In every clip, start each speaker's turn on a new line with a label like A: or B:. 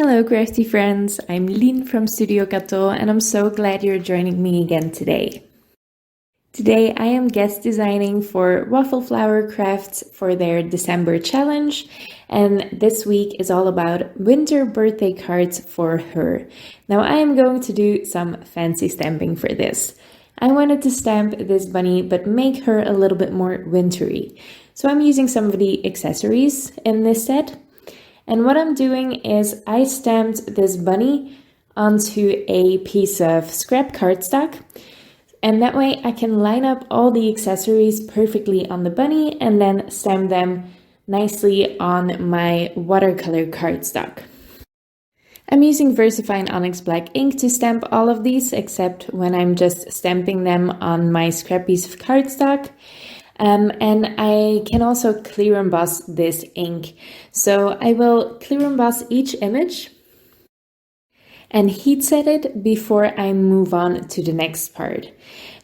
A: Hello crafty friends, I'm Lien from Studio Cato and I'm so glad you're joining me again today. Today I am guest designing for Waffle Flower Crafts for their December challenge, and this week is all about winter birthday cards for her. Now I am going to do some fancy stamping for this. I wanted to stamp this bunny but make her a little bit more wintry. So I'm using some of the accessories in this set. And what I'm doing is I stamped this bunny onto a piece of scrap cardstock, and that way I can line up all the accessories perfectly on the bunny and then stamp them nicely on my watercolor cardstock. I'm using Versafine Onyx black ink to stamp all of these, except when I'm just stamping them on my scrap piece of cardstock. And I can also clear emboss this ink. So I will clear emboss each image and heat set it before I move on to the next part.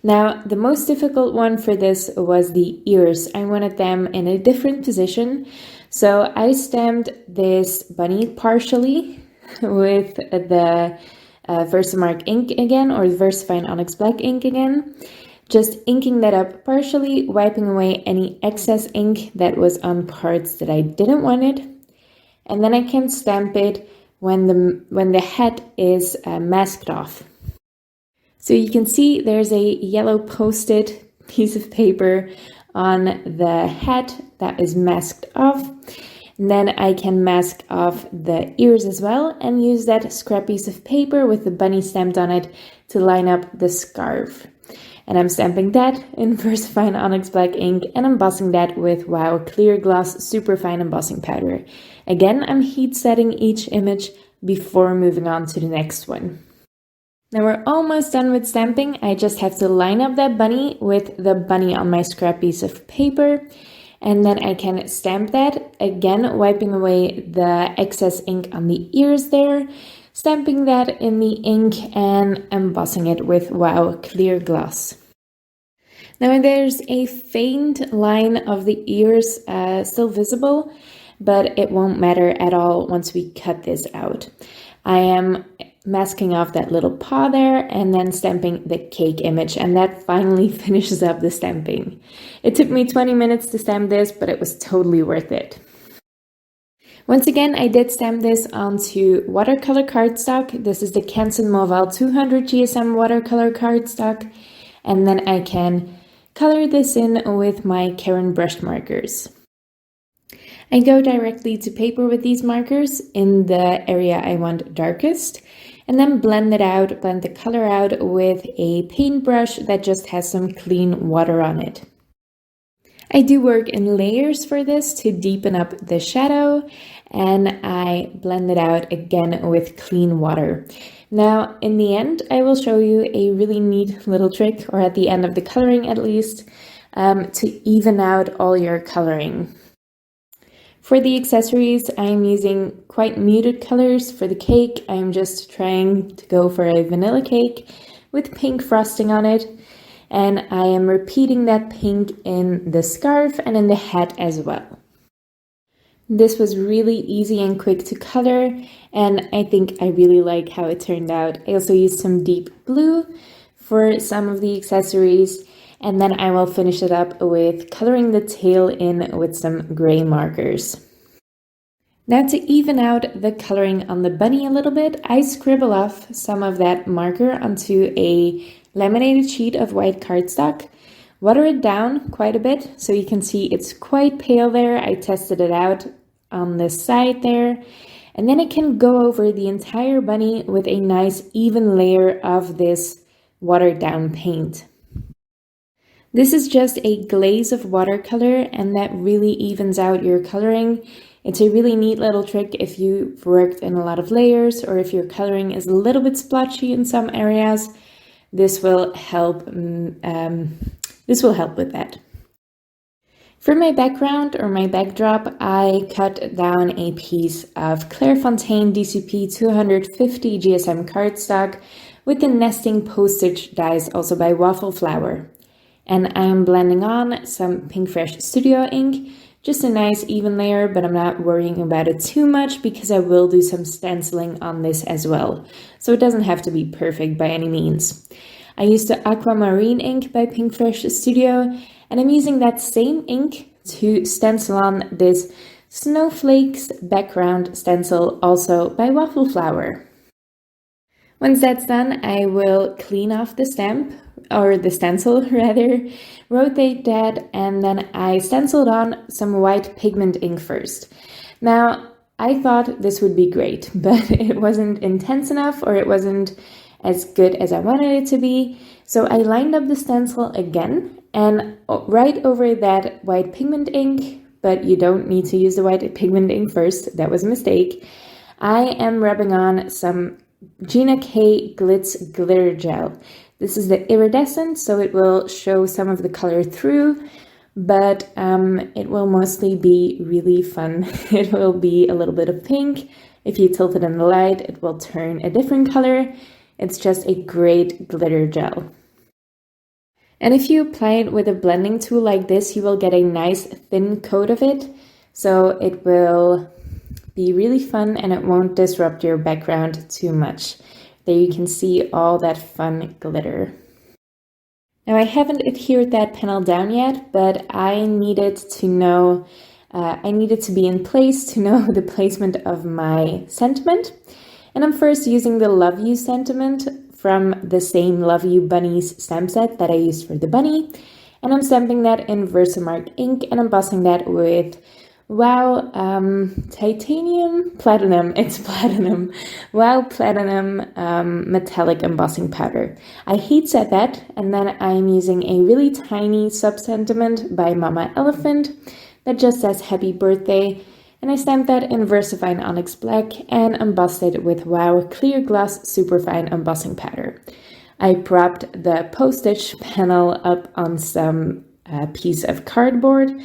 A: Now, the most difficult one for this was the ears. I wanted them in a different position. So I stamped this bunny partially with the Versamark ink again, or Versafine Onyx black ink again. Just inking that up partially, wiping away any excess ink that was on parts that I didn't want it. And then I can stamp it when the head is masked off. So you can see there's a yellow post-it piece of paper on the head that is masked off. And then I can mask off the ears as well and use that scrap piece of paper with the bunny stamped on it to line up the scarf. And I'm stamping that in Versafine Onyx black ink and embossing that with Wow Clear Gloss Superfine Embossing Powder. Again, I'm heat setting each image before moving on to the next one. Now we're almost done with stamping. I just have to line up that bunny with the bunny on my scrap piece of paper. And then I can stamp that, again wiping away the excess ink on the ears there, stamping that in the ink and embossing it with Wow Clear Gloss. Now there's a faint line of the ears still visible, but it won't matter at all once we cut this out. I am masking off that little paw there and then stamping the cake image, and that finally finishes up the stamping. It took me 20 minutes to stamp this, but it was totally worth it. Once again, I did stamp this onto watercolor cardstock. This is the Canson Montval 200 GSM watercolor cardstock. And then I can color this in with my Karin Brushmarkers. I go directly to paper with these markers in the area I want darkest, and then blend the color out with a paintbrush that just has some clean water on it. I do work in layers for this to deepen up the shadow, and I blend it out again with clean water. Now, in the end, I will show you a really neat little trick, or at the end of the coloring at least, to even out all your coloring. For the accessories, I'm using quite muted colors. For the cake, I'm just trying to go for a vanilla cake with pink frosting on it. And I am repeating that pink in the scarf and in the hat as well. This was really easy and quick to color, and I think I really like how it turned out. I also used some deep blue for some of the accessories, and then I will finish it up with coloring the tail in with some gray markers. Now to even out the coloring on the bunny a little bit, I scribble off some of that marker onto a laminated sheet of white cardstock, water it down quite a bit so you can see it's quite pale there. I tested it out on the side there, and then I can go over the entire bunny with a nice even layer of this watered down paint. This is just a glaze of watercolor, and that really evens out your coloring. It's a really neat little trick if you've worked in a lot of layers, or if your coloring is a little bit splotchy in some areas. This will help with that. For my background or my backdrop, I cut down a piece of Clairefontaine DCP 250 GSM cardstock with the nesting postage dies, also by Waffle Flower. And I am blending on some Pinkfresh Studio ink Just a nice even layer, but I'm not worrying about it too much because I will do some stenciling on this as well. So it doesn't have to be perfect by any means. I used the Aquamarine ink by Pinkfresh Studio, and I'm using that same ink to stencil on this Snowflakes background stencil, also by Waffle Flower. Once that's done, I will clean off the stamp, or the stencil rather, rotate that, and then I stenciled on some white pigment ink first. Now, I thought this would be great, but it wasn't intense enough, or it wasn't as good as I wanted it to be. So I lined up the stencil again, and right over that white pigment ink, but you don't need to use the white pigment ink first, that was a mistake, I am rubbing on some Gina K Glitz glitter gel. This is the Iridescent, so it will show some of the color through, but it will mostly be really fun. It will be a little bit of pink. If you tilt it in the light, it will turn a different color. It's just a great glitter gel. And if you apply it with a blending tool like this, you will get a nice thin coat of it, so it will be really fun and it won't disrupt your background too much. There you can see all that fun glitter. Now I haven't adhered that panel down yet, but I needed to know, I needed to be in place to know the placement of my sentiment. And I'm first using the Love You sentiment from the same Love You Bunnies stamp set that I used for the bunny. And I'm stamping that in Versamark ink and embossing that with Wow, platinum, it's platinum. Wow, platinum metallic embossing powder. I heat set that, and then I'm using a really tiny sub-sentiment by Mama Elephant that just says happy birthday, and I stamped that in Versafine Onyx Black and embossed it with Wow Clear Gloss Superfine embossing powder. I propped the Postage panel up on some piece of cardboard,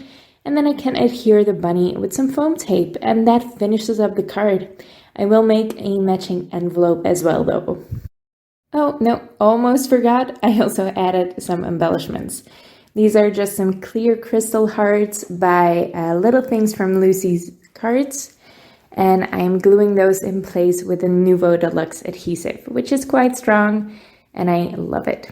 A: and then I can adhere the bunny with some foam tape, and that finishes up the card. I will make a matching envelope as well though. Oh no, almost forgot, I also added some embellishments. These are just some clear crystal hearts by Little Things from Lucy's Cards, and I'm gluing those in place with the Nuvo Deluxe adhesive, which is quite strong, and I love it.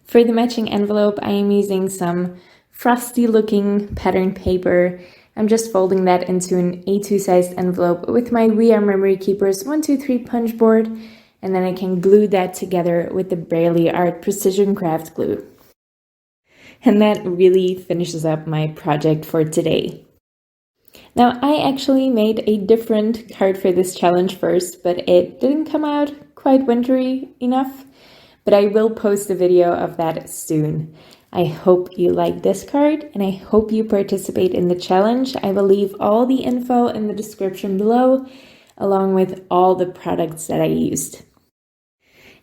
A: For the matching envelope, I am using some frosty looking pattern paper. I'm just folding that into an A2 sized envelope with my We Are Memory Keepers 123 punch board, and then I can glue that together with the Braille Art Precision Craft glue. And that really finishes up my project for today. Now I actually made a different card for this challenge first, but it didn't come out quite wintry enough, but I will post a video of that soon. I hope you like this card, and I hope you participate in the challenge. I will leave all the info in the description below, along with all the products that I used.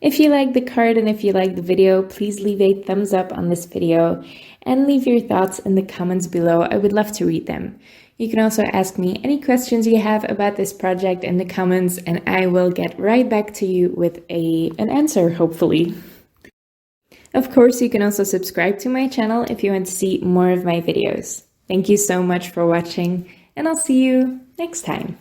A: If you like the card and if you like the video, please leave a thumbs up on this video and leave your thoughts in the comments below. I would love to read them. You can also ask me any questions you have about this project in the comments, and I will get right back to you with an answer, hopefully. Of course, you can also subscribe to my channel if you want to see more of my videos. Thank you so much for watching, and I'll see you next time.